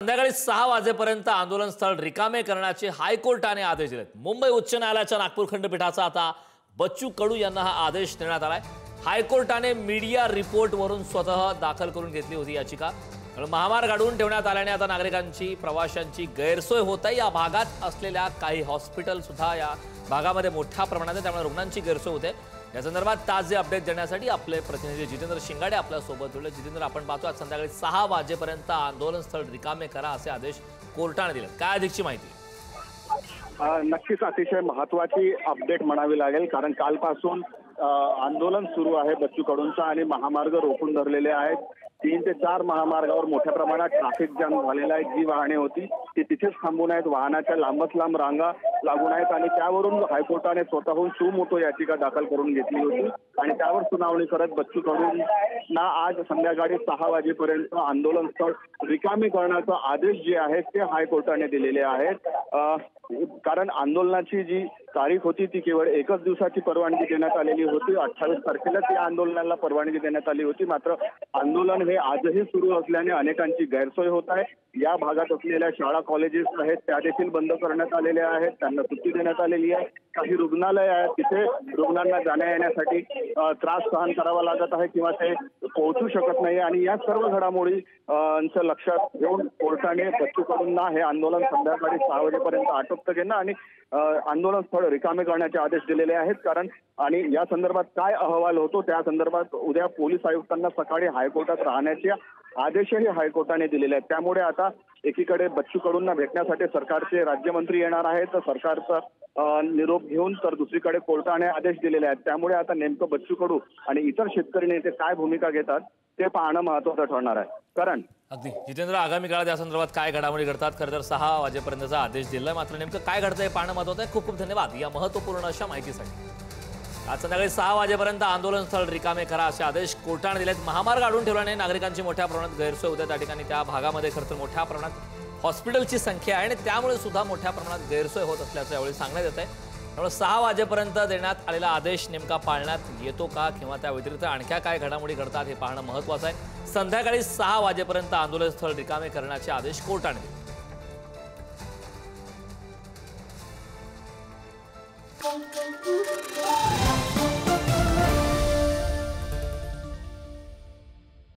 संध्याकाळी 6 वाजेपर्यंत आंदोलन स्थळ रिकामे करण्याचे हायकोर्टाने आदेश दिलेत। मुंबई उच्च न्यायालयाच्या नागपूर खंडपीठाचा आता बच्चू कडू यांना हा आदेश देण्यात आलाय। हायकोर्टाने मीडिया रिपोर्टवरून स्वतः दाखल करून घेतली होती याचिका। महामार्ग अडवून ठेवण्यात आल्याने आता नागरिकांची प्रवाशांची गैरसोय होत आहे। या भागात असलेल्या काही हॉस्पिटल सुद्धा या भागामध्ये मोठ्या प्रमाणात त्यामुळे रुग्णांची गैरसोय होते। या संदर्भात ताजे अपडेट देण्यासाठी आपले प्रतिनिधी जितेंद्र शिंगाडे आपल्या सोबत जोडले। जितेंद्र, आपण पाहतो आज संध्याकाळी 6 वाजेपर्यंत आंदोलन स्थळ रिकामे करा असे आदेश कोर्टाने दिले। काय अधिकची माहिती? नक्कीच अतिशय महत्त्वाची अपडेट म्हणावी लागेल, कारण कालपासून आंदोलन सुरू आहे बच्चू कडूंचा आणि महामार्ग रोखून धरलेले आहेत। 3 ते 4 महामार्गावर मोठ्या प्रमाणात ट्रॅफिक जाम झालेला आहे। जी वाहने होती ती तिथेच थांबून आहेत, वाहनाच्या लांबच लांब रांगा लागून आहेत आणि त्यावरून हायकोर्टाने स्वतःहून सुमोटो याचिका दाखल करून घेतली होती आणि त्यावर सुनावणी करत बच्चू कडूंना आज संध्याकाळी 6 वाजेपर्यंत आंदोलन स्थळ रिकामे करण्याचा आदेश जे आहे ते हायकोर्टाने दिलेले आहेत। कारण आंदोलनाची जी तारीख होती ती केवळ 1 दिवसाची परवानगी देण्यात आलेली होती। 28 तारखेला त्या आंदोलनाला परवानगी देण्यात आली होती, मात्र आंदोलन हे आजही सुरू असल्याने अनेकांची गैरसोय होत आहे। या भागात असलेल्या शाळा कॉलेजेस आहेत त्या देखील बंद करण्यात आलेल्या आहेत, त्यांना सुट्टी देण्यात आलेली आहे। काही रुग्णालय आहेत तिथे रुग्णांना जाण्या येण्यासाठी त्रास सहन करावा लागत आहे किंवा ते पोहोचू शकत नाही आणि या सर्व घडामोडींचं लक्षात घेऊन कोर्टाने बच्चू कडूंना हे आंदोलन संध्याकाळी 6 वाजेपर्यंत आटोपतं घेणं आणि आंदोलन स्थळ रिकामे करण्याचे आदेश दिलेले आहेत। कारण आणि या संदर्भात काय अहवाल होतो त्या संदर्भात उद्या पोलीस आयुक्तांना सकाळी हायकोर्टात राहण्याचे आदेशही हायकोर्टाने दिलेले आहेत। त्यामुळे आता एकीकडे बच्चू कडूंना भेटण्यासाठी सरकारचे राज्यमंत्री येणार आहेत, तर सरकारचा निरोप घेऊन तर दुसरीकडे कोर्टाने आदेश दिलेले आहेत। त्यामुळे आता नेमकं बच्चू कडू आणि इतर शेतकरी नेते काय भूमिका घेतात ते पाहणं महत्त्वाचं ठरणार आहे। कारण अगदी जितेंद्र, आगामी काळात या संदर्भात काय घडामोडी घडतात? खरं तर 6 वाजेपर्यंतचा आदेश दिलाय, मात्र नेमकं काय घडतंय पाहणं महत्त्वाचं आहे। खूप खूप धन्यवाद या महत्त्वपूर्ण अशा माहितीसाठी। आज संध्याकाळी 6 वाजेपर्यंत आंदोलन स्थळ रिकामे करा असे आदेश कोर्टाने दिलेत। महामार्ग अडवून ठेवल्याने नागरिकांची मोठ्या प्रमाणात गैरसोय होते। त्या ठिकाणी त्या भागामध्ये खरं तर मोठ्या प्रमाणात हॉस्पिटलची संख्या आहे आणि त्यामुळे सुद्धा मोठ्या प्रमाणात गैरसोय होत असल्याचं यावेळी सांगण्यात येत आहे। त्यामुळे 6 वाजेपर्यंत देण्यात आलेला आदेश नेमका पाळण्यात येतो का किंवा त्या व्यतिरिक्त आणख्या काय घडामोडी घडतात हे पाहणं महत्त्वाचं आहे। संध्याकाळी 6 वाजेपर्यंत आंदोलन स्थळ रिकामे करण्याचे आदेश कोर्टाने दिले।